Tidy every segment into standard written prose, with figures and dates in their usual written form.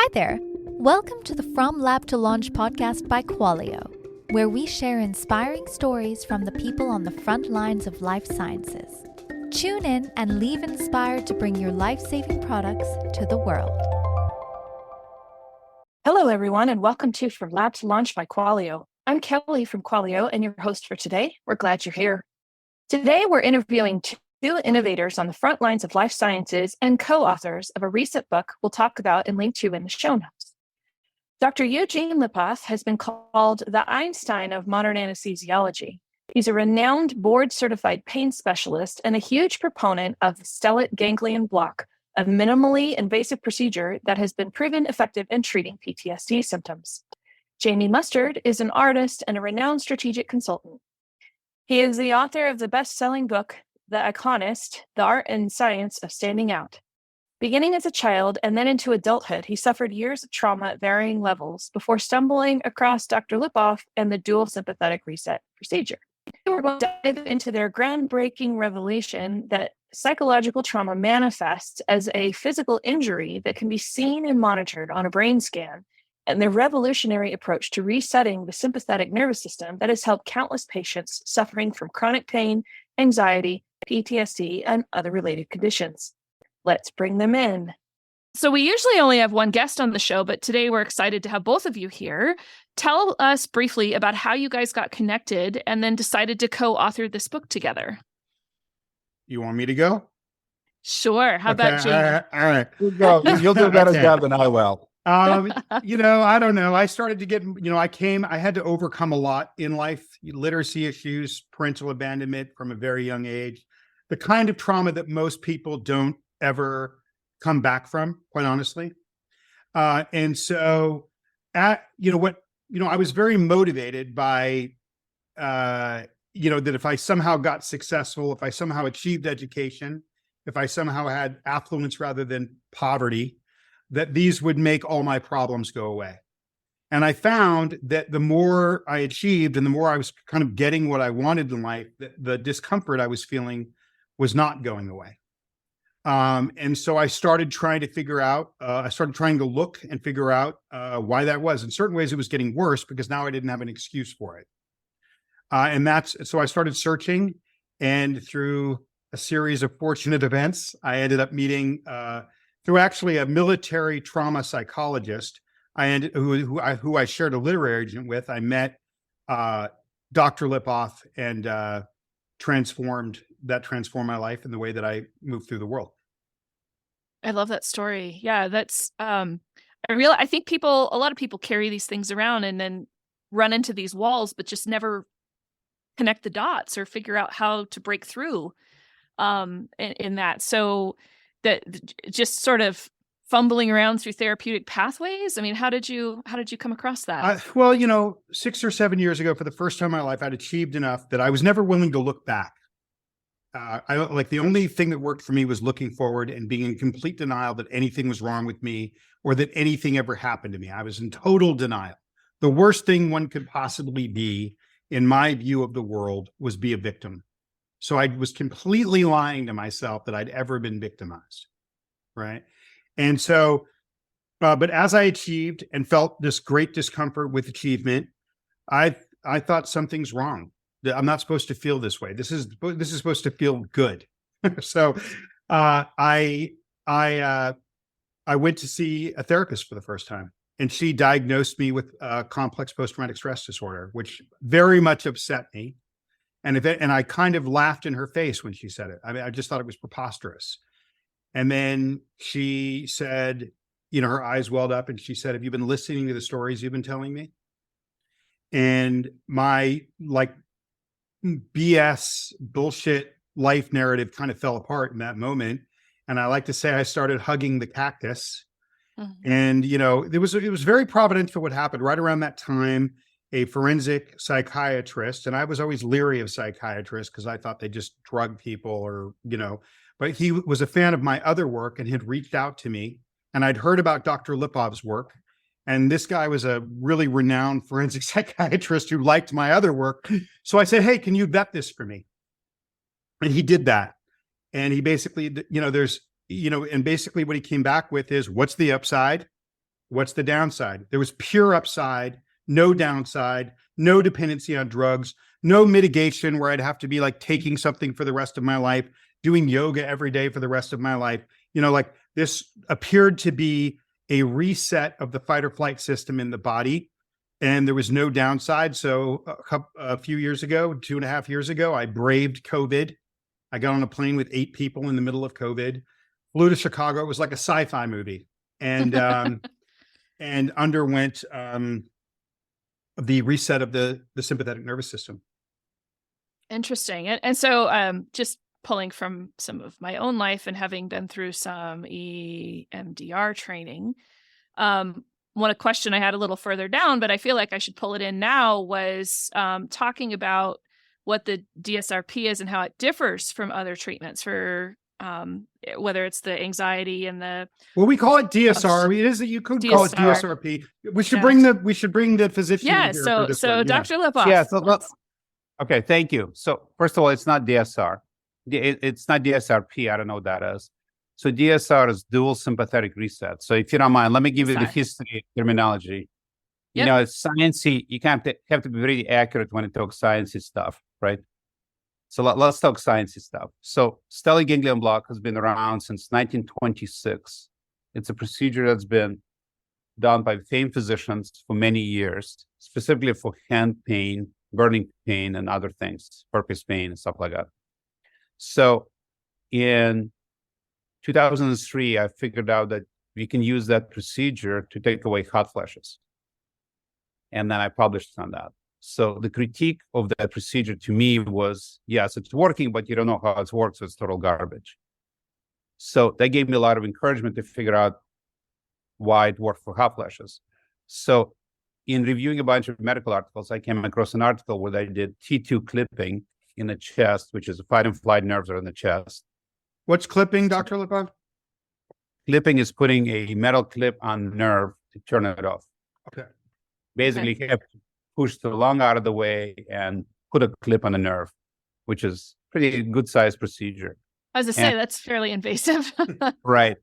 Hi there. Welcome to the From Lab to Launch podcast by Qualio, where we share inspiring stories from the people on the front lines of life sciences. Tune in and leave inspired to bring your life-saving products to the world. Hello, everyone, and welcome to From Lab to Launch by Qualio. I'm Kelly from Qualio and your host for today. We're glad you're here. Today, we're interviewing two innovators on the front lines of life sciences and co-authors of a recent book we'll talk about and link to in the show notes. Dr. Eugene Lipov has been called the Einstein of modern anesthesiology. He's a renowned board-certified pain specialist and a huge proponent of the stellate ganglion block, a minimally invasive procedure that has been proven effective in treating PTSD symptoms. Jamie Mustard is an artist and a renowned strategic consultant. He is the author of the best-selling book, The Iconist, The Art and Science of Standing Out. Beginning as a child and then into adulthood, he suffered years of trauma at varying levels before stumbling across Dr. Lipov and the Dual Sympathetic Reset Procedure. We're going to dive into their groundbreaking revelation that psychological trauma manifests as a physical injury that can be seen and monitored on a brain scan, and their revolutionary approach to resetting the sympathetic nervous system that has helped countless patients suffering from chronic pain, anxiety, PTSD, and other related conditions. Let's bring them in. So we usually only have one guest on the show, but today we're excited to have both of you here. Tell us briefly about how you guys got connected and then decided to co-author this book together. You want me to go? Sure. How about Jamie? All right. You'll do a better job than I will. I don't know. I started to get, I had to overcome a lot in life, literacy issues, parental abandonment from a very young age, the kind of trauma that most people don't ever come back from, quite honestly. And so I was very motivated by, that if I somehow got successful, if I somehow achieved education, if I somehow had affluence rather than poverty, that these would make all my problems go away. And I found that the more I achieved and the more I was kind of getting what I wanted in life, the discomfort I was feeling was not going away. And so I started trying to look and figure out why that was. In certain ways, it was getting worse because now I didn't have an excuse for it. So I started searching, and through a series of fortunate events, I ended up meeting through actually a military trauma psychologist who I shared a literary agent with. I met Dr. Lipov and transformed my life in the way that I move through the world. I love that story. Yeah, that's I think a lot of people carry these things around and then run into these walls, but just never connect the dots or figure out how to break through in that. So that just sort of fumbling around through therapeutic pathways. I mean, how did you come across that? 6 or 7 years ago, for the first time in my life, I'd achieved enough that I was never willing to look back. The only thing that worked for me was looking forward and being in complete denial that anything was wrong with me or that anything ever happened to me. I was in total denial. The worst thing one could possibly be, in my view of the world, was be a victim. So I was completely lying to myself that I'd ever been victimized, right? And so, but as I achieved and felt this great discomfort with achievement, I thought something's wrong. I'm not supposed to feel this way. This is supposed to feel good. So I went to see a therapist for the first time, and she diagnosed me with complex post-traumatic stress disorder, which very much upset me. And I kind of laughed in her face when she said it. I mean, I just thought it was preposterous. And then she said, her eyes welled up and she said, "Have you been listening to the stories you've been telling me?" And my BS bullshit life narrative kind of fell apart in that moment. And I like to say I started hugging the cactus. Mm-hmm. And, it was very providential what happened right around that time. A forensic psychiatrist, and I was always leery of psychiatrists because I thought they just drug people but he was a fan of my other work and had reached out to me, and I'd heard about Dr. Lipov's work. And this guy was a really renowned forensic psychiatrist who liked my other work. So I said, "Hey, can you vet this for me?" And he did that. And he basically, and basically what he came back with is, what's the upside? What's the downside? There was pure upside, no downside, no dependency on drugs, no mitigation where I'd have to be like taking something for the rest of my life, doing yoga every day for the rest of my life. Like this appeared to be a reset of the fight or flight system in the body. And there was no downside. So a few years ago, 2.5 years ago, I braved COVID. I got on a plane with 8 people in the middle of COVID, flew to Chicago. It was like a sci-fi movie, and and underwent the reset of the sympathetic nervous system. Interesting. And so just pulling from some of my own life and having been through some EMDR training, one question I had a little further down, but I feel like I should pull it in now, was talking about what the DSRP is and how it differs from other treatments for whether it's the anxiety and the. Well, we call it DSR. It is that you could call it DSRP. We should bring the physician. Yeah. In here So Dr. Lipov. Yeah. Okay. Thank you. So first of all, it's not DSR. It's not DSRP. I don't know what that is. So DSR is dual sympathetic reset. So if you don't mind, let me give you the history terminology. Yep. It's sciencey. You have to be very accurate when you talk sciencey stuff, right? So let's talk sciencey stuff. So stellate ganglion block has been around since 1926. It's a procedure that's been done by famed physicians for many years, specifically for hand pain, burning pain, and other things, herpes pain, and stuff like that. So in 2003, I figured out that we can use that procedure to take away hot flashes. And then I published on that. So the critique of that procedure to me was, yes, it's working, but you don't know how it works, so it's total garbage. So that gave me a lot of encouragement to figure out why it worked for hot flashes. So in reviewing a bunch of medical articles, I came across an article where they did T2 clipping in the chest, which is a fight and flight nerves are in the chest. What's clipping, Dr. Lipov? Clipping is putting a metal clip on nerve to turn it off. Okay. Basically, you have to push the lung out of the way and put a clip on the nerve, which is pretty good sized procedure. I was going to say, that's fairly invasive. Right.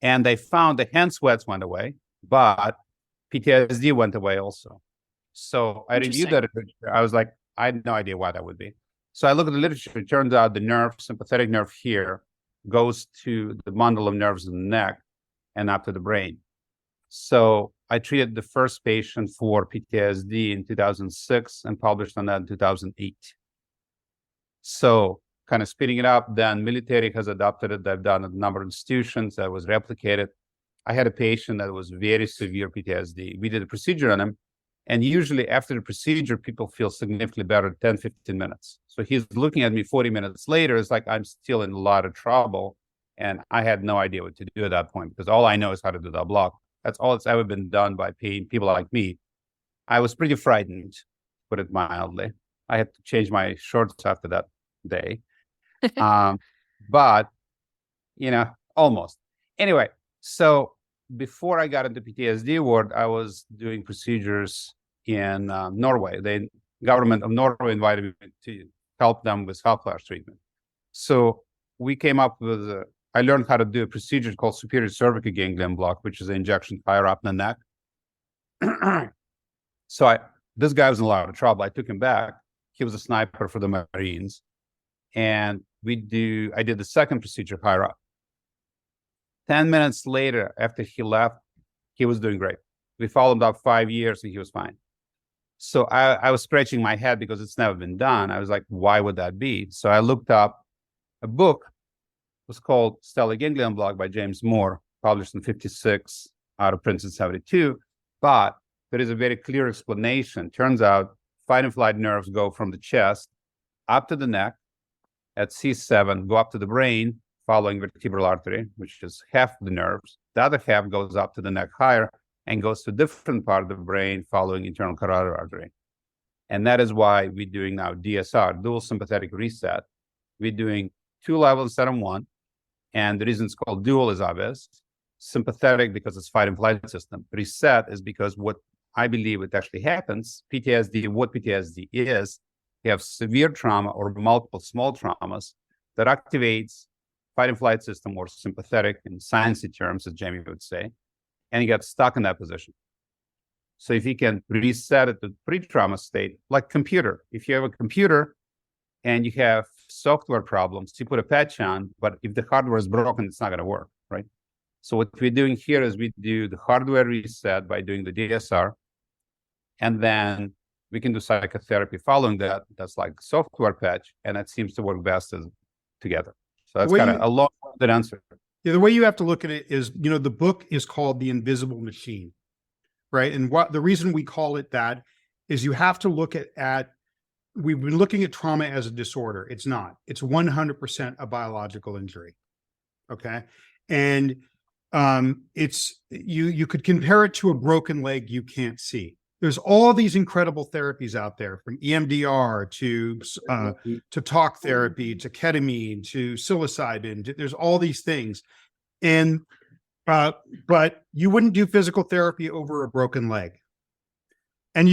And they found the hand sweats went away, but PTSD went away also. So I reviewed that literature. I was like, I had no idea why that would be. So I looked at the literature. It turns out the nerve, sympathetic nerve here, goes to the bundle of nerves in the neck and up to the brain. So I treated the first patient for PTSD in 2006 and published on that in 2008. So kind of speeding it up, then military has adopted it. They've done it at a number of institutions that was replicated. I had a patient that was very severe PTSD. We did a procedure on him. And usually after the procedure, people feel significantly better 10, 15 minutes. So he's looking at me 40 minutes later. It's like, I'm still in a lot of trouble. And I had no idea what to do at that point because all I know is how to do that block. That's all it's ever been done by people like me. I was pretty frightened, to put it mildly. I had to change my shorts after that day. But, almost. Anyway, so before I got into PTSD ward, I was doing procedures in Norway. The government of Norway invited me to help them with hot flash treatment. So we came up with I learned how to do a procedure called superior cervical ganglion block, which is an injection higher up in the neck. So this guy was in a lot of trouble. I took him back. He was a sniper for the Marines. And I did the second procedure higher up. 10 minutes later, after he left, he was doing great. We followed him up 5 years and he was fine. So I was scratching my head because it's never been done. I was like, why would that be? So I looked up a book. It was called Stellate Ganglion Block by James Moore, published in 56, out of print in 72. But there is a very clear explanation. Turns out fight and flight nerves go from the chest up to the neck at C7, go up to the brain, following vertebral artery, which is half the nerves. The other half goes up to the neck higher and goes to a different part of the brain following internal carotid artery. And that is why we're doing now DSR, dual sympathetic reset. We're doing 2 levels instead of 1. And the reason it's called dual is obvious. Sympathetic because it's fight and flight system. Reset is because what I believe it actually happens, what PTSD is, you have severe trauma or multiple small traumas that activates fight and flight system or sympathetic in sciencey terms, as Jamie would say. and you get stuck in that position. So if you can reset it to pre-trauma state, like computer, if you have a computer and you have software problems, you put a patch on, but if the hardware is broken, it's not going to work, right? So what we're doing here is we do the hardware reset by doing the DSR, and then we can do psychotherapy following that. That's like software patch, and that seems to work best together. So that's kind of a long-winded answer. Yeah, the way you have to look at it is, the book is called The Invisible Machine, right? And the reason we call it that is you have to look at we've been looking at trauma as a disorder. It's not. It's 100% a biological injury. Okay. And it's you could compare it to a broken leg you can't see. There's all these incredible therapies out there, from EMDR to talk therapy, to ketamine, to psilocybin. There's all these things. And but you wouldn't do physical therapy over a broken leg. And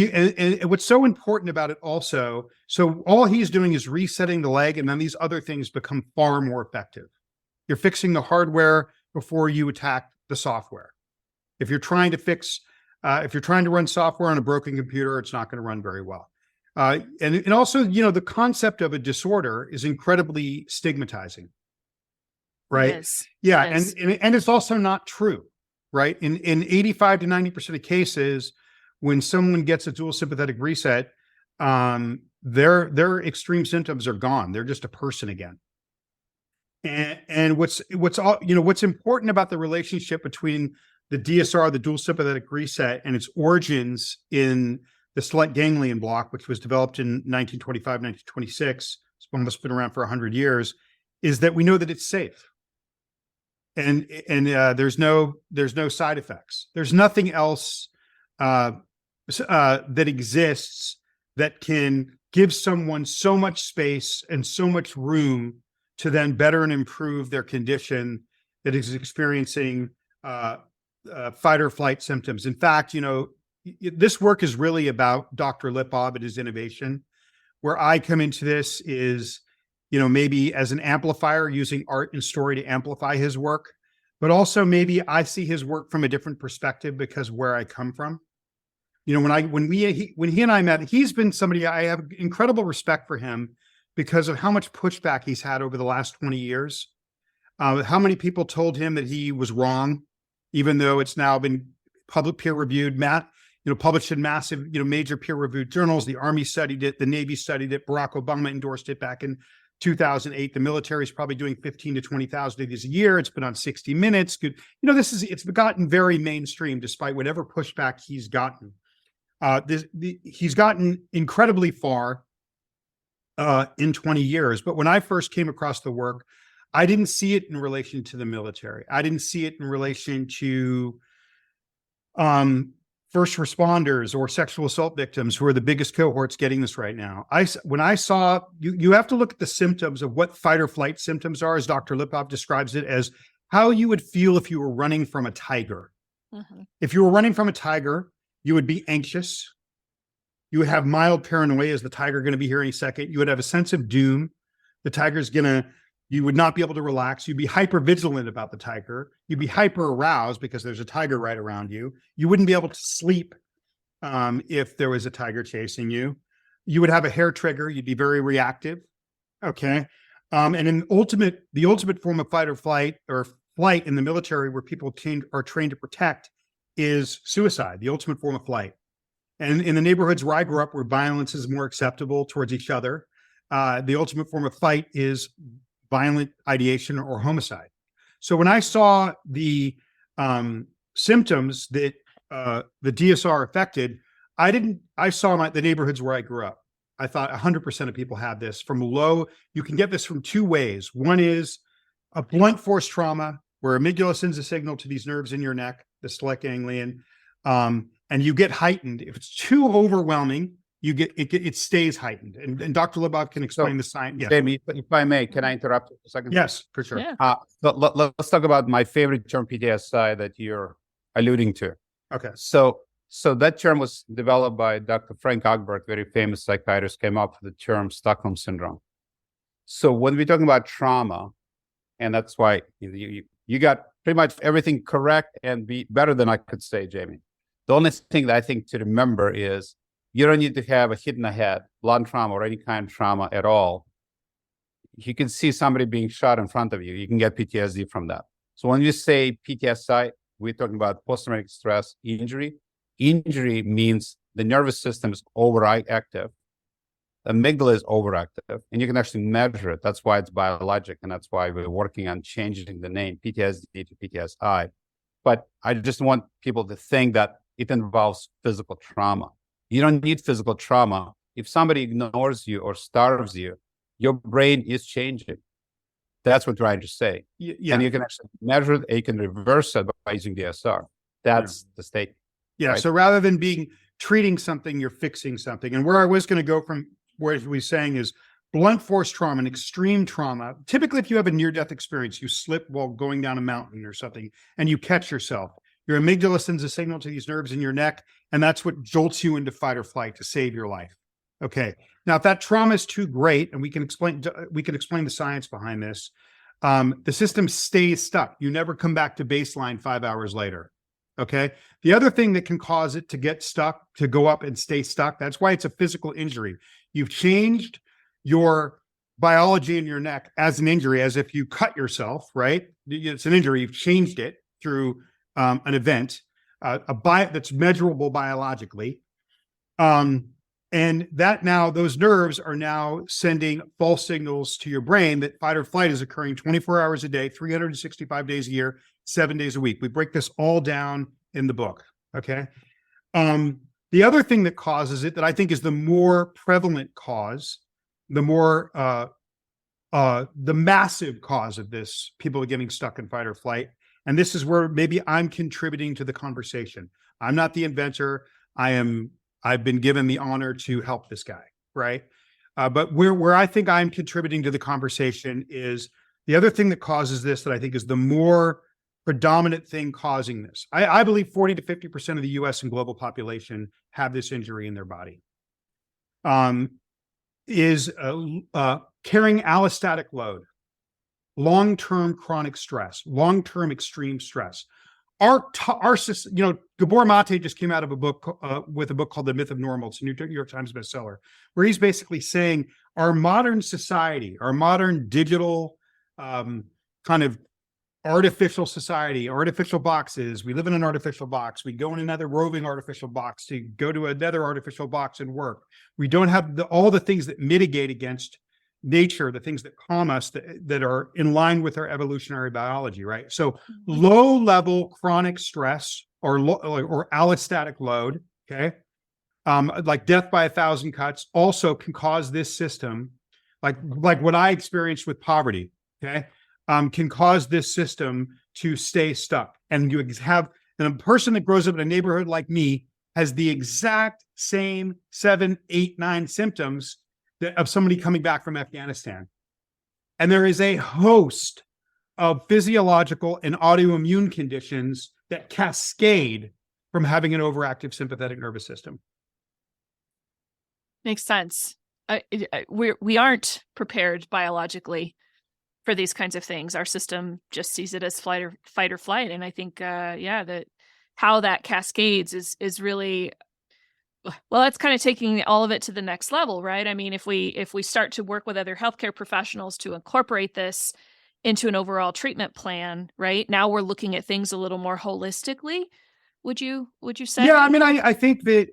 what's so important about it also, so all he's doing is resetting the leg, and then these other things become far more effective. You're fixing the hardware before you attack the software. If you're trying to run software on a broken computer, it's not going to run very well. And also, the concept of a disorder is incredibly stigmatizing, right? Yes. Yeah, Yes. And it's also not true, right? In 85 to 90% of cases, when someone gets a dual sympathetic reset, their extreme symptoms are gone. They're just a person again. And what's important about the relationship between the DSR, the dual sympathetic reset, and its origins in the stellate ganglion block, which was developed in 1925, 1926, it's almost been around for 100 years, is that we know that it's safe. And there's no side effects. There's nothing else that exists that can give someone so much space and so much room to then better and improve their condition that is experiencing fight or flight symptoms. In fact, this work is really about Dr. Lipov and his innovation. Where I come into this is, maybe as an amplifier, using art and story to amplify his work, but also maybe I see his work from a different perspective because where I come from. When he and I met, he's been somebody I have incredible respect for him because of how much pushback he's had over the last 20 years. How many people told him that he was wrong, even though it's now been public peer reviewed, published in massive, major peer reviewed journals. The Army studied it, the Navy studied it, Barack Obama endorsed it back in 2008. The military is probably doing 15 to 20,000 of these a year. It's been on 60 Minutes. Good. It's gotten very mainstream despite whatever pushback he's gotten. He's gotten incredibly far in 20 years. But when I first came across the work, I didn't see it in relation to the military. I didn't see it in relation to first responders or sexual assault victims, who are the biggest cohorts getting this right now. When I saw, you have to look at the symptoms of what fight or flight symptoms are, as Dr. Lipov describes it, as how you would feel if you were running from a tiger. Mm-hmm. If you were running from a tiger, you would be anxious. You would have mild paranoia. Is the tiger going to be here any second? You would have a sense of doom. You would not be able to relax. You'd be hyper vigilant about the tiger. You'd be hyper aroused because there's a tiger right around you. You wouldn't be able to sleep if there was a tiger chasing you. You would have a hair trigger. You'd be very reactive. Okay. And the ultimate form of fight or flight, or flight in the military, where people are trained to protect, is suicide, the ultimate form of flight. And in the neighborhoods where I grew up, where violence is more acceptable towards each other, the ultimate form of flight is violent ideation or homicide. So when I saw the symptoms that the DSR affected, I saw the neighborhoods where I grew up. I thought 100% of people have this. You can get this from two ways. One is a blunt force trauma, where amygdala sends a signal to these nerves in your neck, the stellate ganglion, and you get heightened. If it's too overwhelming, it stays heightened. And Dr. Lipov can explain the science. Yes. Jamie, if I may, can I interrupt you for a second? Yes, for sure. Yeah. Let's talk about my favorite term, PTSD, that you're alluding to. Okay. So that term was developed by Dr. Frank Ogberg, very famous psychiatrist, came up with the term Stockholm Syndrome. So when we're talking about trauma, and that's why you got pretty much everything correct and be better than I could say, Jamie. The only thing that I think to remember is you don't need to have a hit in the head, blunt trauma, or any kind of trauma at all. You can see somebody being shot in front of you. You can get PTSD from that. So when you say PTSD, we're talking about post-traumatic stress injury. Injury means the nervous system is overactive. The amygdala is overactive, and you can actually measure it. That's why it's biologic, and that's why we're working on changing the name PTSD to PTSI. But I just want people to think that it involves physical trauma. You don't need physical trauma. If somebody ignores you or starves you, your brain is changing. That's what we're trying to say. Yeah. And you can actually measure it, and you can reverse it by using DSR. That's the state. Yeah. Right? So rather than treating something, you're fixing something. And where I was going to go from where we're saying is blunt force trauma and extreme trauma. Typically, if you have a near-death experience, you slip while going down a mountain or something, and you catch yourself. Your amygdala sends a signal to these nerves in your neck, and that's what jolts you into fight or flight to save your life. Okay. Now, if that trauma is too great, and we can explain the science behind this, the system stays stuck. You never come back to baseline 5 hours later. Okay. The other thing that can cause it to get stuck, to go up and stay stuck, that's why it's a physical injury. You've changed your biology in your neck as an injury, as if you cut yourself, right? It's an injury. You've changed it through an event, that's measurable biologically. And that now, those nerves are now sending false signals to your brain that fight or flight is occurring 24 hours a day, 365 days a year, 7 days a week. We break this all down in the book. Okay. The other thing that causes it, that I think is the more prevalent cause, the massive cause of this, people are getting stuck in fight or flight. And this is where maybe I'm contributing to the conversation. I'm not the inventor. I've been given the honor to help this guy, right? But where I think I'm contributing to the conversation is the other thing that causes this, that I think is the more predominant thing causing this. I believe 40 to 50% of the US and global population have this injury in their body. Is carrying allostatic load, long-term chronic stress, long-term extreme stress. Our Gabor Mate just came out of a book with a book called The Myth of Normal. It's a New York Times bestseller, where he's basically saying our modern society, our modern digital kind of artificial society, artificial boxes. We live in an artificial box. We go in another roving artificial box to go to another artificial box and work. We don't have all the things that mitigate against nature, the things that calm us, that are in line with our evolutionary biology, right? So low level chronic stress or allostatic load, okay, like death by 1,000 cuts, also can cause this system, like what I experienced with poverty, okay, can cause this system to stay stuck. And you have, and a person that grows up in a neighborhood like me has the exact same 7, 8, 9 symptoms of somebody coming back from Afghanistan. And there is a host of physiological and autoimmune conditions that cascade from having an overactive sympathetic nervous system. Makes sense. We aren't prepared biologically for these kinds of things. Our system just sees it as fight or flight. And I think, that how that cascades is really, well, that's kind of taking all of it to the next level, right? I mean, if we start to work with other healthcare professionals to incorporate this into an overall treatment plan, right? Now we're looking at things a little more holistically. Would you say? Yeah, I mean, I think that,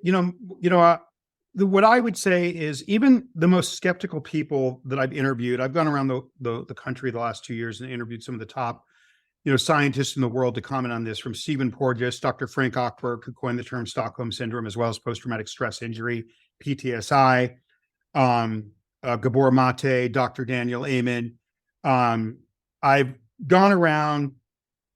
what I would say is, even the most skeptical people that I've interviewed, I've gone around the country the last 2 years and interviewed some of the top, scientists in the world to comment on this, from Stephen Porges, Dr. Frank Ochberg, who coined the term Stockholm Syndrome, as well as post-traumatic stress injury, PTSI, Gabor Mate, Dr. Daniel Amen. I've gone around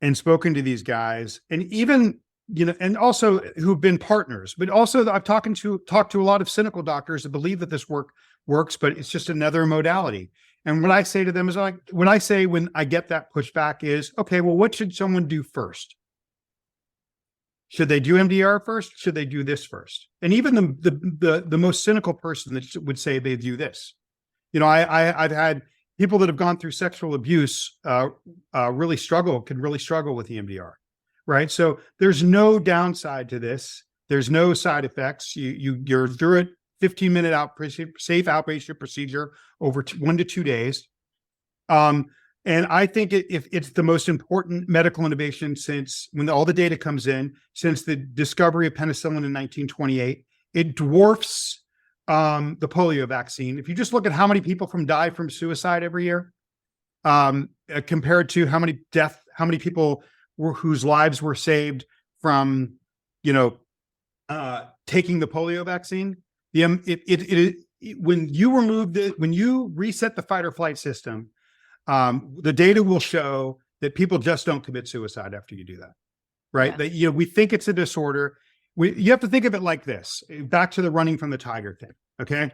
and spoken to these guys, and even, and also who've been partners, but also I've talked to a lot of cynical doctors that believe that this works, but it's just another modality. And what I say to them is, when I get that pushback is, okay, well, what should someone do first? Should they do MDR first? Should they do this first? And even the most cynical person that would say they do this. I've had people that have gone through sexual abuse can really struggle with EMDR, right? So there's no downside to this. There's no side effects. You're through it. 15-minute safe outpatient procedure over 1 to 2 days. And I think it's the most important medical innovation since when all the data comes in, since the discovery of penicillin in 1928. It dwarfs the polio vaccine. If you just look at how many people die from suicide every year, compared to how many people whose lives were saved from, taking the polio vaccine, when you reset the fight or flight system, the data will show that people just don't commit suicide after you do that, right? Yeah. That we think it's a disorder. You have to think of it like this. Back to the running from the tiger thing. Okay,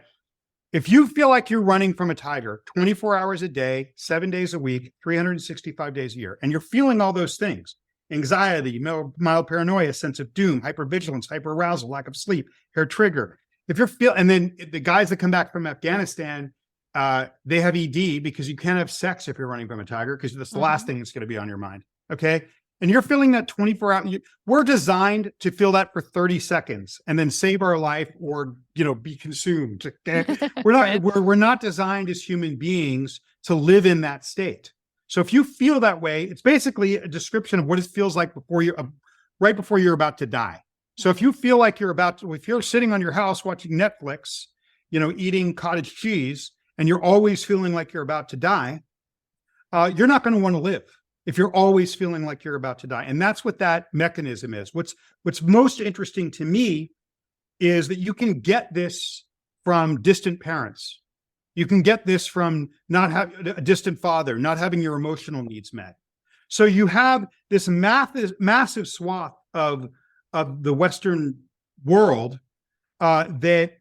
if you feel like you're running from a tiger 24 hours a day, 7 days a week, 365 days a year, and you're feeling all those things: anxiety, mild paranoia, sense of doom, hypervigilance, hyperarousal, lack of sleep, hair trigger. If you're and then the guys that come back from Afghanistan, they have ED because you can't have sex if you're running from a tiger, because that's the last thing that's going to be on your mind. Okay. And you're feeling that 24 hours. We're designed to feel that for 30 seconds and then save our life or, be consumed. Okay? We're not, Right. we're not designed as human beings to live in that state. So if you feel that way, it's basically a description of what it feels like right before you're about to die. So if you feel like if you're sitting on your house watching Netflix, eating cottage cheese, and you're always feeling like you're about to die, you're not going to want to live if you're always feeling like you're about to die. And that's what that mechanism is. What's most interesting to me is that you can get this from distant parents. You can get this from not having a distant father, not having your emotional needs met. So you have this massive swath of the Western world that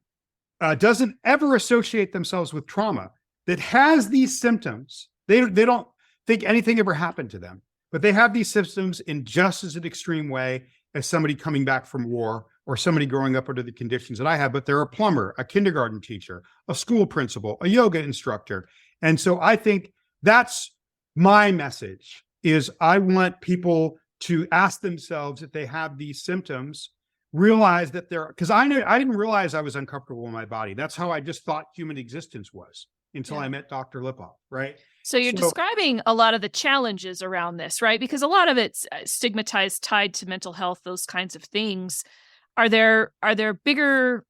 doesn't ever associate themselves with trauma, that has these symptoms. They don't think anything ever happened to them, but they have these symptoms in just as an extreme way as somebody coming back from war or somebody growing up under the conditions that I have. But they're a plumber, a kindergarten teacher, a school principal, a yoga instructor. And so I think that's my message, is I want people to ask themselves if they have these symptoms, realize that because I didn't realize I was uncomfortable in my body. That's how I just thought human existence was until I met Dr. Lipov, right? So you're describing a lot of the challenges around this, right? Because a lot of it's stigmatized, tied to mental health, those kinds of things. Are there bigger,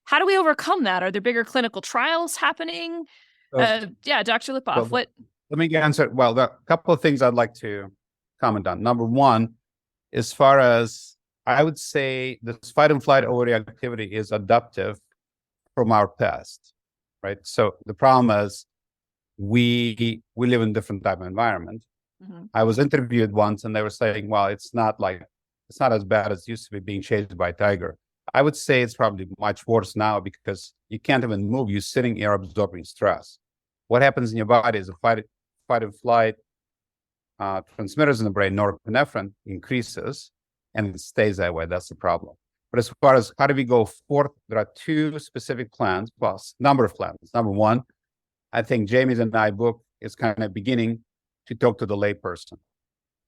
how do we overcome that? Are there bigger clinical trials happening? Dr. Lipov, what? Let me answer. Well, there are a couple of things I'd like to comment on. Number one, as far as I would say, this fight and flight overreactivity is adaptive from our past, right? So the problem is we live in a different type of environment. Mm-hmm. I was interviewed once and they were saying, well, it's not as bad as it used to be being chased by a tiger. I would say it's probably much worse now because you can't even move. You're sitting here absorbing stress. What happens in your body is a fight and flight transmitters in the brain, norepinephrine, increases and it stays that way. That's the problem. But as far as how do we go forth, there are two specific plans, plus number of plans. Number one, I think Jamie's and I book is kind of beginning to talk to the layperson.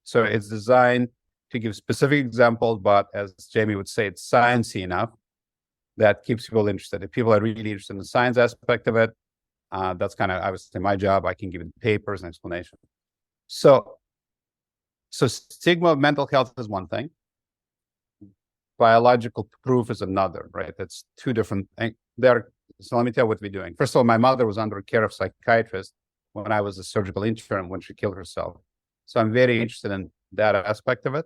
So it's designed to give specific examples, but as Jamie would say, it's sciencey enough that keeps people interested. If people are really interested in the science aspect of it, that's kind of, I would say, my job. I can give it papers and explanation. So stigma of mental health is one thing. Biological proof is another, right? That's two different things. So let me tell you what we're doing. First of all, my mother was under care of psychiatrist when I was a surgical intern when she killed herself. So I'm very interested in that aspect of it.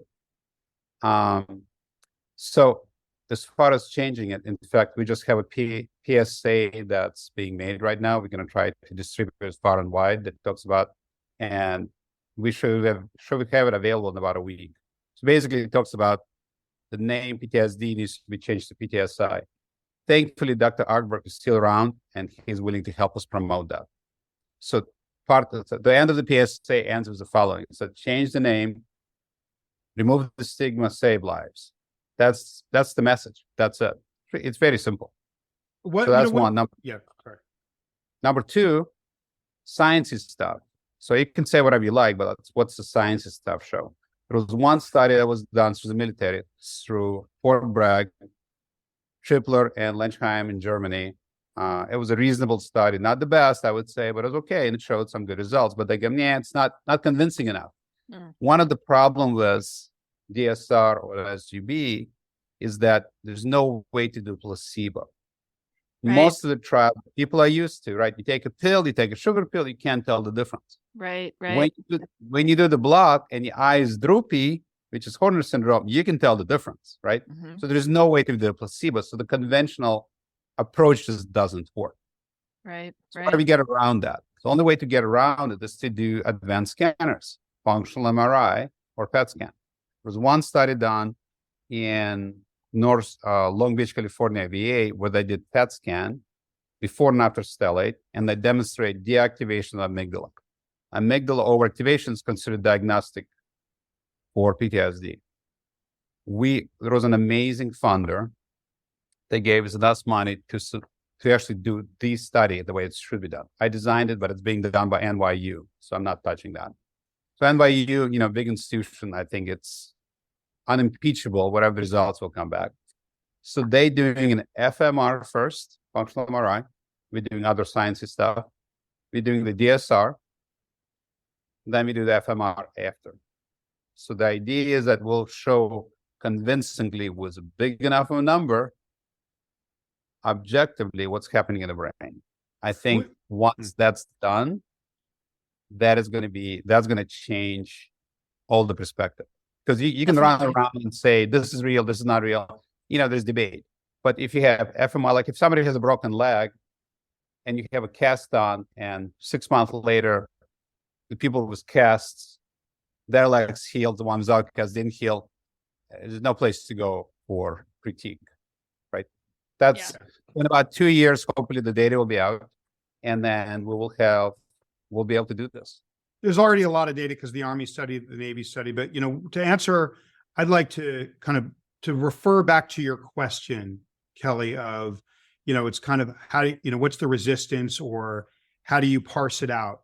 So as far as changing it, in fact, we just have a PSA that's being made right now. We're going to try to distribute it far and wide that talks about, and we should have it available in about a week. So basically it talks about the name PTSD needs to be changed to PTSI. Thankfully, Dr. Arkberg is still around and he's willing to help us promote that. So the end of the PSA ends with the following. So change the name, remove the stigma, save lives. That's the message. That's it. It's very simple. So that's one. Yeah, sorry. Number two, sciencey stuff. So you can say whatever you like, but what's the sciencey stuff show? There was one study that was done through the military, through Fort Bragg, Tripler, and Lenchheim in Germany. It was a reasonable study, not the best, I would say, but it was okay, and it showed some good results. But again, it's not convincing enough. One of the problems with DSR or SGB is that there's no way to do placebo. Right. Most of the trial people are used to, right? You take a pill, you take a sugar pill, you can't tell the difference. Right. When you do the block and your eye is droopy, which is Horner syndrome, you can tell the difference, right? So there's no way to do a placebo. So the conventional approach just doesn't work. Right. So how do we get around that? The only way to get around it is to do advanced scanners, functional MRI or PET scan. There was one study done in North Long Beach, California, VA, where they did PET scan before and after stellate, and they demonstrate deactivation of amygdala. Amygdala overactivation is considered diagnostic for PTSD. There was an amazing funder. They gave us enough money to actually do the study the way it should be done. I designed it, but it's being done by NYU, so I'm not touching that. So NYU, big institution, I think it's unimpeachable, whatever the results will come back. So they doing an FMR first, functional MRI. We're doing other sciencey stuff. We're doing the DSR. Then we do the FMR after. So the idea is that we'll show convincingly with a big enough of a number, objectively, what's happening in the brain. I think once that's done, that's going to change all the perspective. Because you can run around and say, this is real, this is not real. There's debate. But if you have FMR, like if somebody has a broken leg and you have a cast on and 6 months later, the people with casts, their legs healed, the ones without casts didn't heal, there's no place to go for critique, right? That's in about 2 years, hopefully the data will be out, and then we'll be able to do this. There's already a lot of data because the Army studied, the Navy studied, but to answer, I'd like to to refer back to your question, Kelly, of it's kind of how what's the resistance, or how do you parse it out?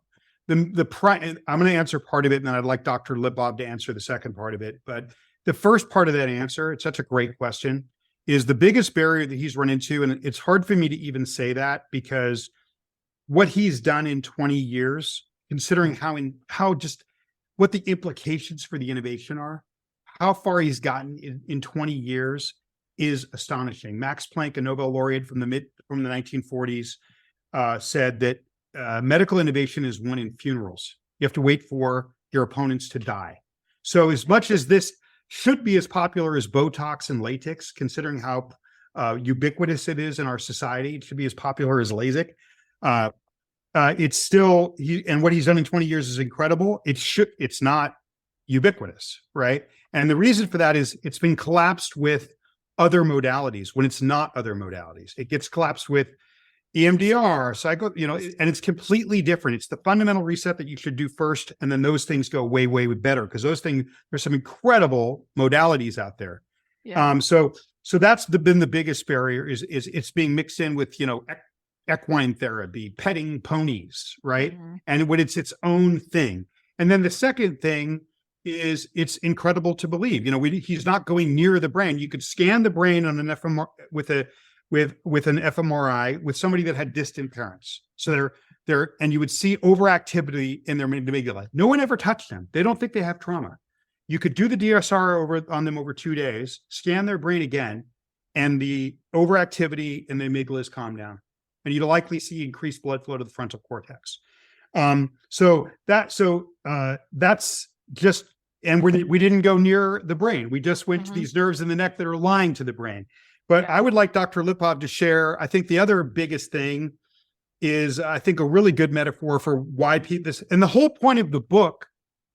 I'm going to answer part of it, and then I'd like Dr. Lipov to answer the second part of it. But the first part of that answer, it's such a great question, is the biggest barrier that he's run into, and it's hard for me to even say that because what he's done in 20 years, considering what the implications for the innovation are, how far he's gotten in 20 years is astonishing. Max Planck, a Nobel laureate from the 1940s, said that medical innovation is won in funerals. You have to wait for your opponents to die. So as much as this should be as popular as Botox and latex, considering how ubiquitous it is in our society, it should be as popular as LASIK. It's still, and what he's done in 20 years is incredible. It's not ubiquitous, right? And the reason for that is it's been collapsed with other modalities when it's not other modalities. It gets collapsed with EMDR, and it's completely different. It's the fundamental reset that you should do first, and then those things go way, way better because those things, there's some incredible modalities out there. Yeah. So that's been the biggest barrier is it's being mixed in with equine therapy, petting ponies, right? Mm-hmm. And when it's its own thing. And then the second thing is it's incredible to believe. He's not going near the brain. You could scan the brain on an fMRI with an fMRI with somebody that had distant parents. So and you would see overactivity in their amygdala. No one ever touched them. They don't think they have trauma. You could do the DSR on them over 2 days, scan their brain again, and the overactivity in the amygdala is calmed down. And you'd likely see increased blood flow to the frontal cortex. So that's just, and we didn't go near the brain. We just went to these nerves in the neck that are lying to the brain. But I would like Dr. Lipov to share, I think the other biggest thing is, I think, a really good metaphor for why this, and the whole point of the book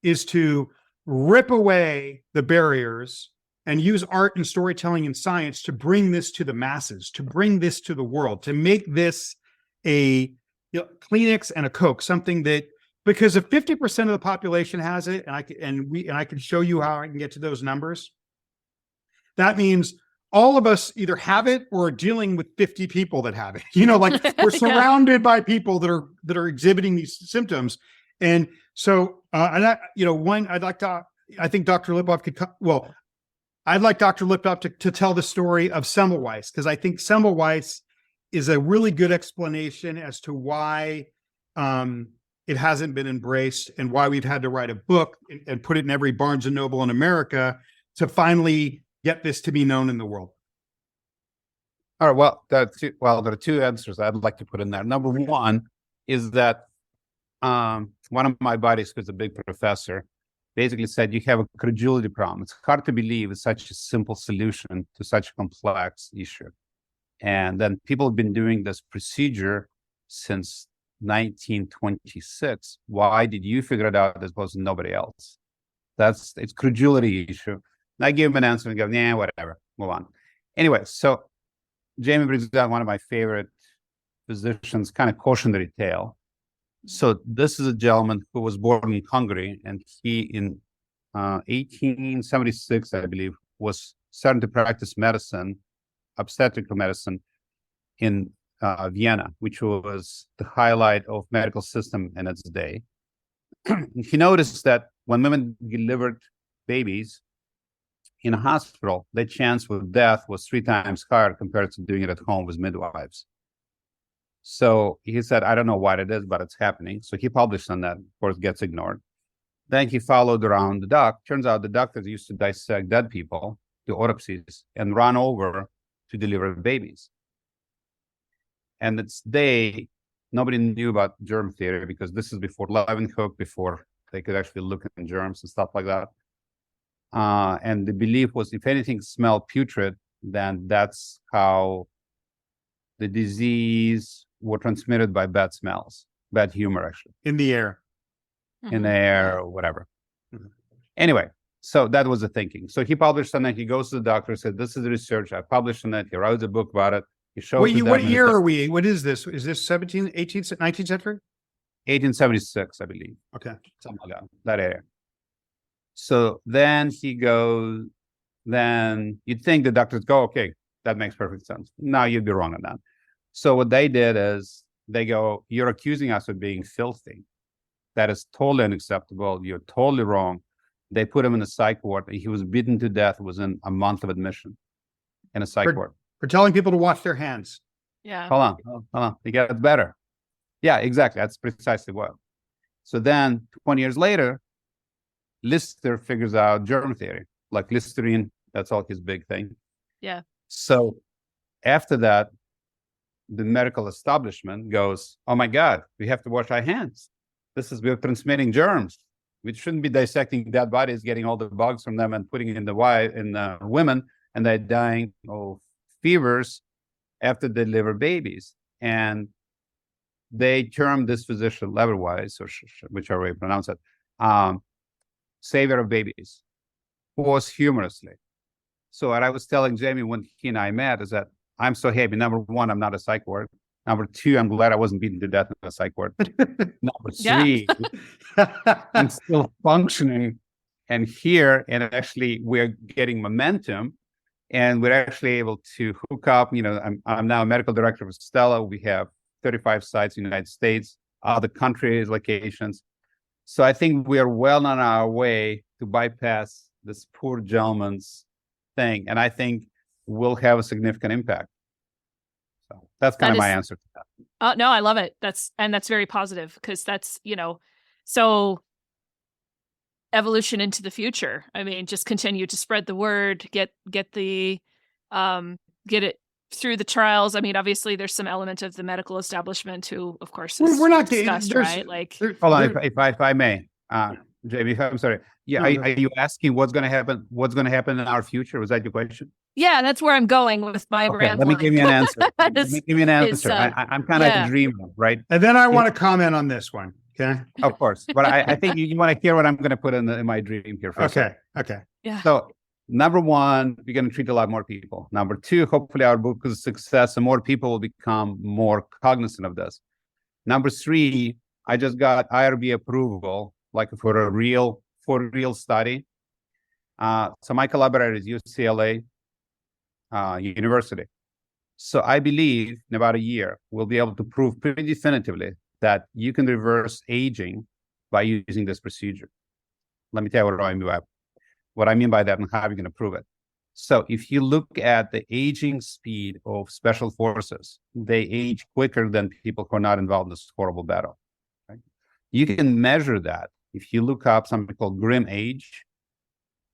is to rip away the barriers and use art and storytelling and science to bring this to the masses, to bring this to the world, to make this a Kleenex and a Coke, something that, because if 50% of the population has it, and I can show you how I can get to those numbers, that means all of us either have it or are dealing with 50 people that have it. Like we're surrounded by people that are exhibiting these symptoms. And so, I think Dr. Lipov could I'd like Dr. Lipov to tell the story of Semmelweis, because I think Semmelweis is a really good explanation as to why it hasn't been embraced and why we've had to write a book and put it in every Barnes and Noble in America to finally get this to be known in the world. All right. Well, there are two answers I'd like to put in there. Number one is that one of my buddies, who's a big professor, basically said you have a credulity problem. It's hard to believe it's such a simple solution to such a complex issue. And then people have been doing this procedure since 1926. Why did you figure it out as opposed to nobody else? It's credulity issue. And I give him an answer and go, yeah, whatever, move on. Anyway, so Jamie brings down one of my favorite physicians' kind of cautionary tale. So this is a gentleman who was born in Hungary, and he in 1876, I believe, was starting to practice medicine, obstetrical medicine, in Vienna, which was the highlight of medical system in its day. He noticed that when women delivered babies in a hospital, the chance of death was 3 times higher compared to doing it at home with midwives. So he said, I don't know what it is, but it's happening. So he published on that. Of course, gets ignored. Then he followed around the doc. Turns out the doctors used to dissect dead people, do autopsies, and run over to deliver babies. And it's nobody knew about germ theory, because this is before Leeuwenhoek, before they could actually look at germs and stuff like that. And the belief was, if anything smelled putrid, then that's how the disease were transmitted by bad smells, bad humor, actually. In the air. In the air, or whatever. Anyway, so that was the thinking. So he published on it. He goes to the doctor, said, this is the research. I published on it. He wrote a book about it. He showed what year are we? What is this? Is this 17th, 18th, 19th century? 1876, I believe. Okay. Something like that area. So then he goes, then you'd think the doctors go, okay, that makes perfect sense. No, you'd be wrong on that. So what they did is they go, you're accusing us of being filthy. That is totally unacceptable. You're totally wrong. They put him in a psych ward. He was beaten to death within a month of admission in a psych ward. For telling people to wash their hands. Yeah. Hold on. It gets better. Yeah, exactly. That's precisely what. So then 20 years later, Lister figures out germ theory, like Listerine. That's all his big thing. Yeah. So after that, the medical establishment goes, oh my God, we have to wash our hands. We're transmitting germs. We shouldn't be dissecting dead bodies, getting all the bugs from them and putting it in the women, and they're dying of fevers after they deliver babies. And they termed this physician Leverwise, or whichever way you pronounce it, savior of babies, posthumously. So what I was telling Jamie when he and I met is that I'm so happy. Number one, I'm not a psych ward. Number two, I'm glad I wasn't beaten to death in a psych ward. Number three, I'm still functioning and here, and actually we're getting momentum, and we're actually able to hook up. I'm now a medical director of Stella. We have 35 sites in the United States, other countries, locations. So I think we are well on our way to bypass this poor gentleman's thing, and I think we'll have a significant impact. So that's kind of my answer to that. No, I love it. That's very positive, because that's, so evolution into the future. I mean, just continue to spread the word, get it through the trials. I mean, obviously there's some element of the medical establishment who, of course, we're not discussed, right? Like, hold on, if I may, Jamie, I'm sorry. Yeah, are you asking what's going to happen? What's going to happen in our future? Was that your question? Yeah, that's where I'm going with my brand. Let me give you an answer. I'm kind of a dreamer, right? And then I want to comment on this one. Okay. Of course, but I think you want to hear what I'm going to put in my dream here first. Okay. Yeah. So number one, we're going to treat a lot more people. Number two, hopefully our book is a success and more people will become more cognizant of this. Number three, I just got IRB approval, like for a real study. So my collaborator is UCLA, university. So I believe in about a year, we'll be able to prove pretty definitively that you can reverse aging by using this procedure. Let me tell you what I mean by that and how you're going to prove it. So if you look at the aging speed of special forces, they age quicker than people who are not involved in this horrible battle. Right? You can measure that. If you look up something called grim age,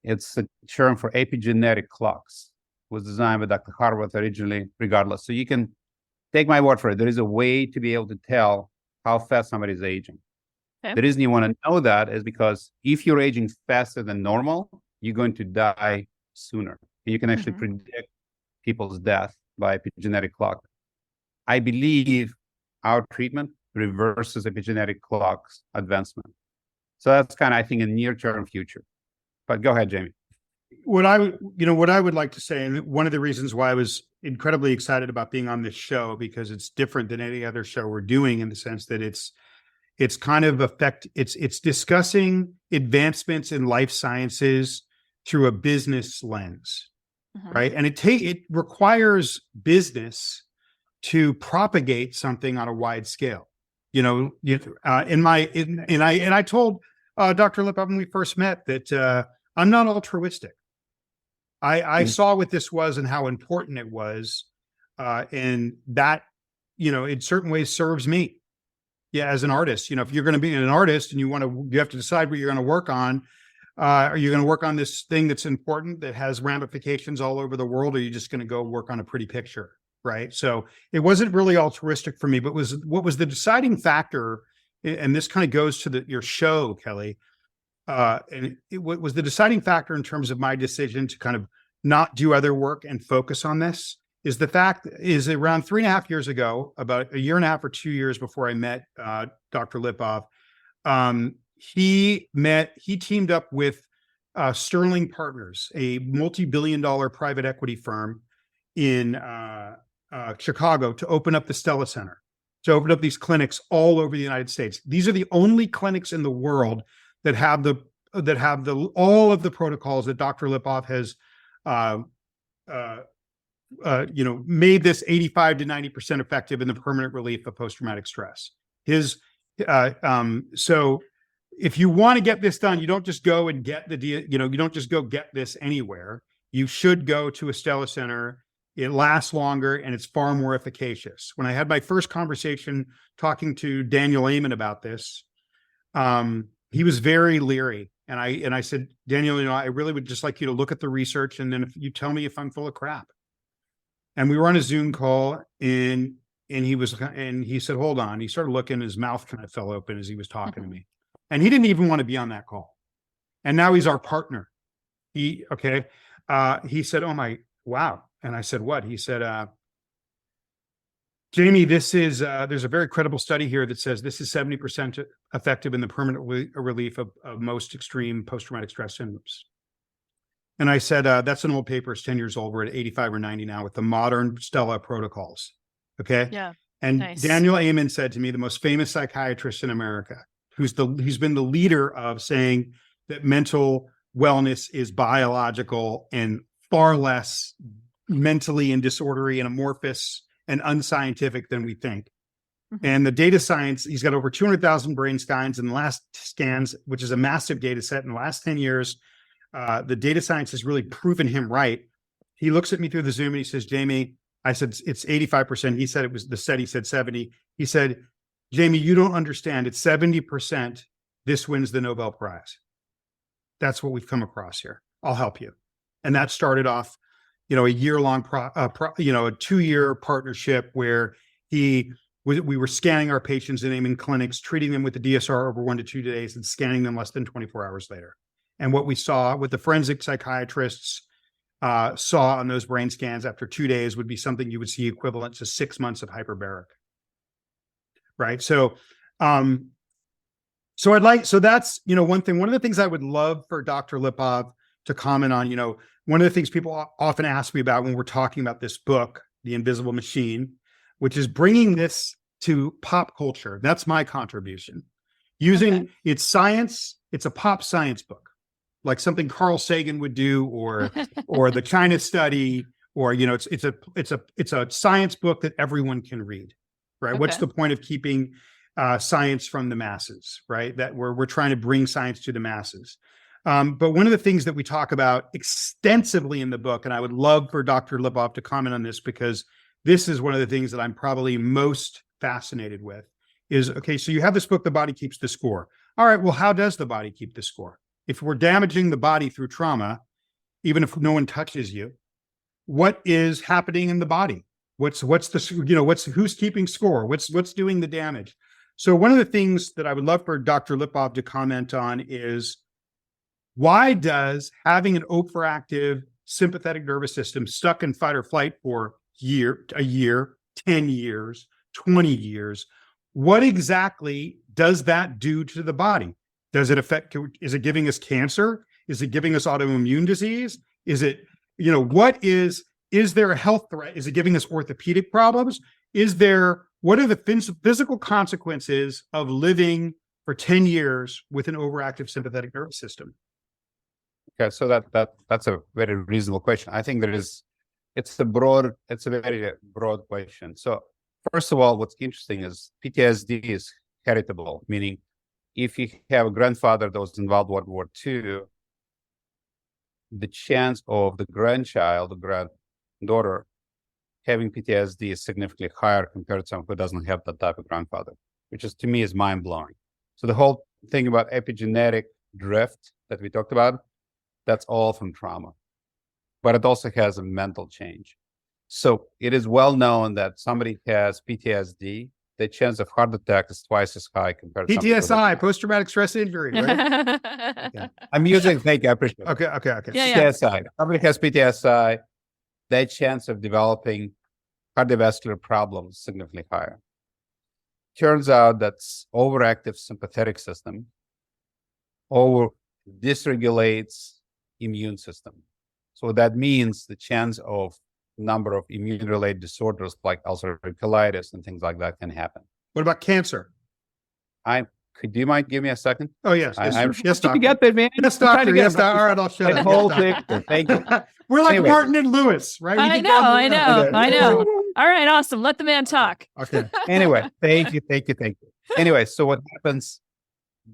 it's a term for epigenetic clocks. It was designed by Dr. Harwood originally, regardless. So you can take my word for it. There is a way to be able to tell how fast somebody is aging. Okay. The reason you want to know that is because if you're aging faster than normal, you're going to die sooner. You can actually predict people's death by epigenetic clock. I believe our treatment reverses epigenetic clock's advancement. So that's kind of, I think, a near-term future. But go ahead, Jamie. What I would like to say, and one of the reasons why I was incredibly excited about being on this show, because it's different than any other show we're doing in the sense that it's kind of it's discussing advancements in life sciences through a business lens, right? And it requires business to propagate something on a wide scale. I told Dr. Lipov when we first met that I'm not altruistic. I saw what this was and how important it was, and that, in certain ways serves me. Yeah, as an artist, if you're going to be an artist and you have to decide what you're going to work on. Are you going to work on this thing that's important that has ramifications all over the world, or are you just going to go work on a pretty picture, right? So it wasn't really altruistic for me, but what was the deciding factor, and this kind of goes to your show, Kelly, what was the deciding factor in terms of my decision to kind of not do other work and focus on this is the fact is around 3.5 years ago, about a year and a half or 2 years before I met Dr. Lipov, he teamed up with Sterling Partners, a multi-billion-dollar private equity firm in Chicago, to open up the Stellate Center, to open up these clinics all over the United States. These are the only clinics in the world that have all of the protocols that Dr. Lipov has made this 85 to 90% effective in the permanent relief of post-traumatic stress. So if you want to get this done, you don't just go and get you don't just go get this anywhere. You should go to a Stellate Center. It lasts longer and it's far more efficacious. When I had my first conversation talking to Daniel Amen about this, he was very leery. And I said, Daniel, I really would just like you to look at the research, and then if you tell me if I'm full of crap. And we were on a Zoom call, and he said, hold on. He started looking, his mouth kind of fell open as he was talking to me. And he didn't even want to be on that call. And now he's our partner. He said, wow. And I said, what? He said, Jamie, there's a very credible study here that says this is 70% effective in the permanent relief of most extreme post-traumatic stress syndromes. And I said, that's an old paper. It's 10 years old. We're at 85 or 90 now with the modern Stella protocols. Okay. Yeah. And nice. Daniel Amen said to me, the most famous psychiatrist in America, he's been the leader of saying that mental wellness is biological and far less mentally and disordery and amorphous and unscientific than we think. And the data science, he's got over 200,000 brain scans in the last scans, which is a massive data set in the last 10 years. The data science has really proven him right. He looks at me through the Zoom and he says, Jamie, I said, it's 85%. He said it was the study said 70. He said, Jamie, you don't understand. It's 70%. This wins the Nobel Prize. That's what we've come across here. I'll help you. And that started off, a year-long, a 2-year partnership where we were scanning our patients in Amen clinics, treating them with the DSR over 1 to 2 days and scanning them less than 24 hours later. And what we saw, what the forensic psychiatrists saw on those brain scans after 2 days would be something you would see equivalent to 6 months of hyperbaric. Right. So that's, one thing. One of the things I would love for Dr. Lipov to comment on, one of the things people often ask me about when we're talking about this book, The Invisible Machine, which is bringing this to pop culture. That's my contribution. Using its science, it's a pop science book, like something Carl Sagan would do, or the China study, or it's a science book that everyone can read, right? Okay. What's the point of keeping science from the masses, right? That we're trying to bring science to the masses. But one of the things that we talk about extensively in the book, and I would love for Dr. Lipov to comment on this, because this is one of the things that I'm probably most fascinated with, is, okay, so you have this book, The Body Keeps the Score. All right, well, how does the body keep the score? If we're damaging the body through trauma, even if no one touches you, what is happening in the body? Who's keeping score? What's doing the damage? So one of the things that I would love for Dr. Lipov to comment on is, why does having an overactive sympathetic nervous system stuck in fight or flight for a year, 10 years, 20 years, what exactly does that do to the body? Does it affect, is it giving us cancer? Is it giving us autoimmune disease? Is it, is there a health threat? Is it giving us orthopedic problems? What are the physical consequences of living for 10 years with an overactive sympathetic nervous system? Okay, so that's a very reasonable question. I think it's a very broad question. So first of all, what's interesting is PTSD is heritable, meaning if you have a grandfather that was involved in World War II, the chance of the grandchild, the granddaughter, having PTSD is significantly higher compared to someone who doesn't have that type of grandfather, which is, to me, is mind-blowing. So the whole thing about epigenetic drift that we talked about, that's all from trauma. But it also has a mental change. So it is well known that somebody has PTSD, the chance of heart attack is twice as high compared to PTSI, post-traumatic stress injury, right? Okay. I'm using, thank you, I appreciate it. Okay. Yeah. PTSI. Somebody has PTSI, their chance of developing cardiovascular problems is significantly higher. Turns out that's overactive sympathetic system dysregulates immune system. So that means the chance of number of immune-related disorders like ulcerative colitis and things like that can happen. What about cancer? Do you mind give me a second? Oh, yes. Yes, doctor. You got that, man. Yes, doctor. Yes, doctor. All right, I'll shut up. Thank you. We're like Anyway. Martin and Lewis, right? I know. All right, awesome. Let the man talk. Okay. Anyway, thank you. Anyway, so what happens,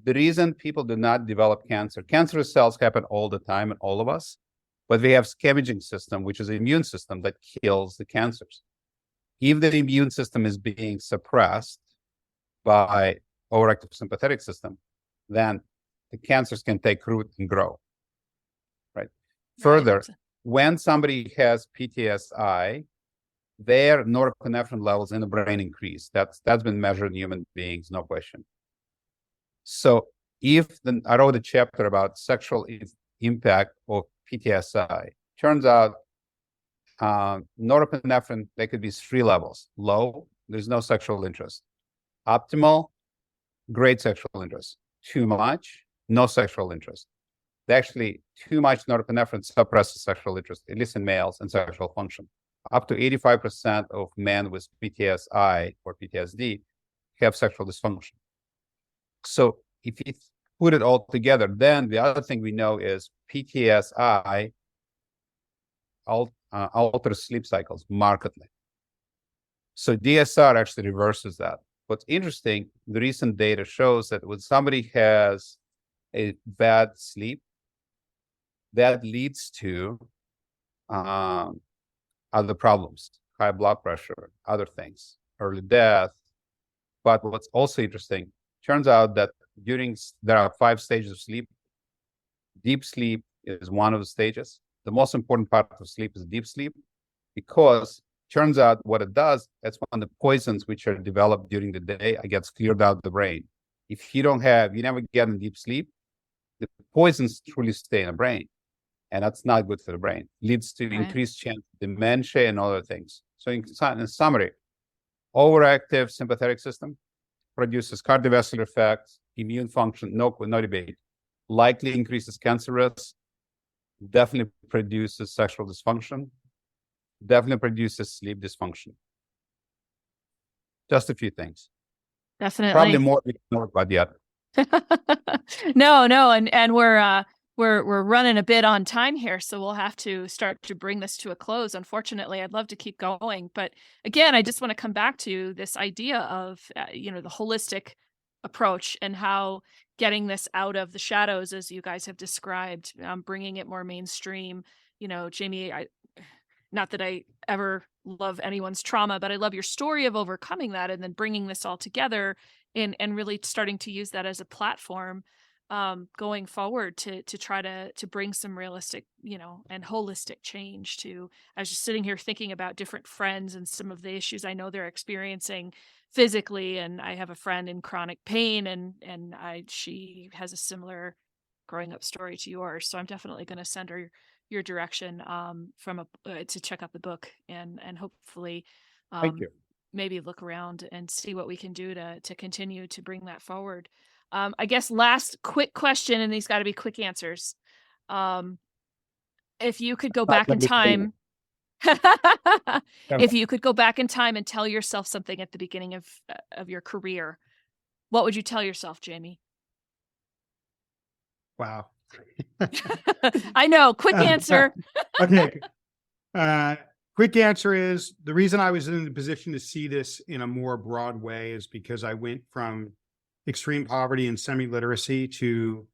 the reason people do not develop cancerous cells happen all the time in all of us, but we have scavenging system, which is an immune system that kills the cancers. If the immune system is being suppressed by overactive sympathetic system, then the cancers can take root and grow, right? Further, when somebody has PTSI, their norepinephrine levels in the brain increase. That's been measured in human beings, no question. So I wrote a chapter about sexual impact of PTSI. Turns out norepinephrine, there could be 3 levels. Low, there's no sexual interest. Optimal, great sexual interest. Too much, no sexual interest. Actually, too much norepinephrine suppresses sexual interest, at least in males, and sexual function. Up to 85% of men with PTSI or PTSD have sexual dysfunction. So if you put it all together, then the other thing we know is PTSI alters sleep cycles markedly. So DSR actually reverses that. What's interesting, the recent data shows that when somebody has a bad sleep, that leads to other problems, high blood pressure, other things, early death. But what's also interesting, turns out that there are 5 stages of sleep. Deep sleep is one of the stages. The most important part of sleep is deep sleep, because turns out what it does, that's when the poisons which are developed during the day gets cleared out of the brain. If you never get in deep sleep, the poisons truly stay in the brain. And that's not good for the brain. Leads to increased chance of dementia and other things. So in summary, overactive sympathetic system produces cardiovascular effects, immune function, no debate. Likely increases cancer risk, definitely produces sexual dysfunction, definitely produces sleep dysfunction. Just a few things. Definitely. Probably more we don't know about yet. No, and we're we're running a bit on time here, so we'll have to start to bring this to a close. Unfortunately, I'd love to keep going, but again, I just want to come back to this idea of the holistic approach and how getting this out of the shadows, as you guys have described, bringing it more mainstream. Jamie, not that I ever love anyone's trauma, but I love your story of overcoming that and then bringing this all together and really starting to use that as a platform going forward to try to bring some realistic, and holistic change to. I was just sitting here thinking about different friends and some of the issues I know they're experiencing physically. And I have a friend in chronic pain and she has a similar growing up story to yours. So I'm definitely going to send her your direction to check out the book and hopefully Thank you. maybe look around and see what we can do to continue to bring that forward. I guess last quick question, and these got to be quick answers. If you could go back in time, if you could go back in time and tell yourself something at the beginning of your career, what would you tell yourself, Jamie? Wow. I know. Quick answer. Okay. Quick answer is the reason I was in the position to see this in a more broad way is because I went from extreme poverty and semi-literacy to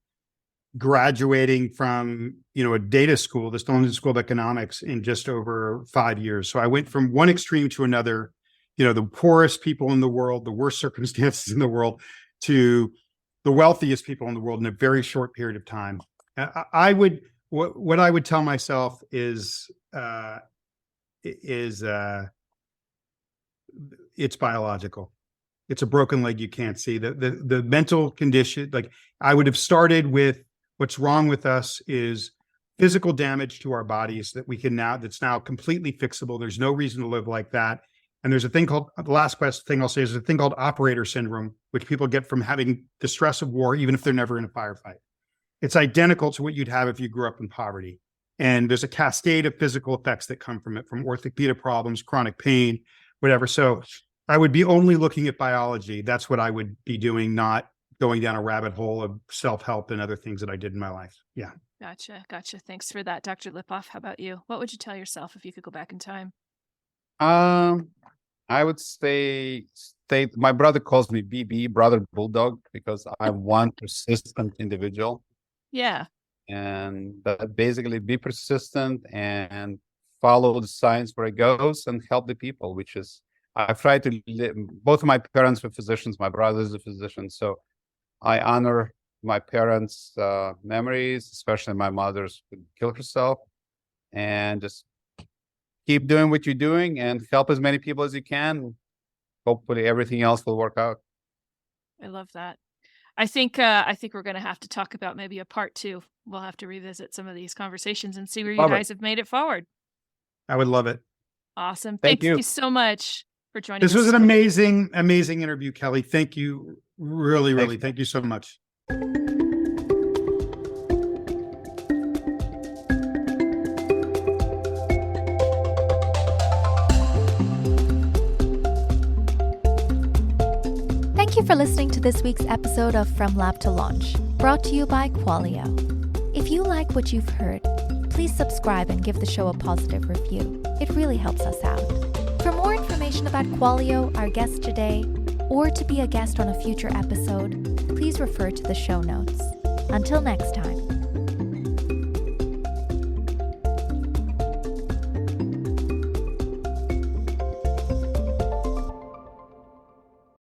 graduating from, a data school, the London School of Economics, in just over 5 years. So I went from one extreme to another, the poorest people in the world, the worst circumstances in the world, to the wealthiest people in the world in a very short period of time. What I would tell myself is it's biological. It's a broken leg you can't see. The mental condition, like I would have started with what's wrong with us is physical damage to our bodies that's now completely fixable. There's no reason to live like that. And there's a thing called, the last thing I'll say is a thing called operator syndrome, which people get from having the stress of war, even if they're never in a firefight. It's identical to what you'd have if you grew up in poverty. And there's a cascade of physical effects that come from it, from orthopedic problems, chronic pain, whatever. So I would be only looking at biology. That's what I would be doing, not going down a rabbit hole of self-help and other things that I did in my life. Yeah. Gotcha. Thanks for that, Dr. Lipov. How about you? What would you tell yourself if you could go back in time? I would say my brother calls me BB, brother bulldog, because I'm one persistent individual. Yeah. And basically be persistent and follow the science where it goes and help the people, which is, I've tried to live. Both of my parents were physicians. My brother is a physician. So I honor my parents' memories, especially my mother's who killed herself, and just keep doing what you're doing and help as many people as you can. Hopefully everything else will work out. I love that. I think we're going to have to talk about maybe a part 2. We'll have to revisit some of these conversations and see where you guys have made it forward. I would love it. Awesome. Thank you so much for joining us. This was an amazing interview, Kelly. Thank you. Really. Thank you so much. Thank you for listening to this week's episode of From Lab to Launch, brought to you by Qualio. If you like what you've heard, please subscribe and give the show a positive review. It really helps us out. For more information about Qualio, our guest today, or to be a guest on a future episode, please refer to the show notes. Until next time.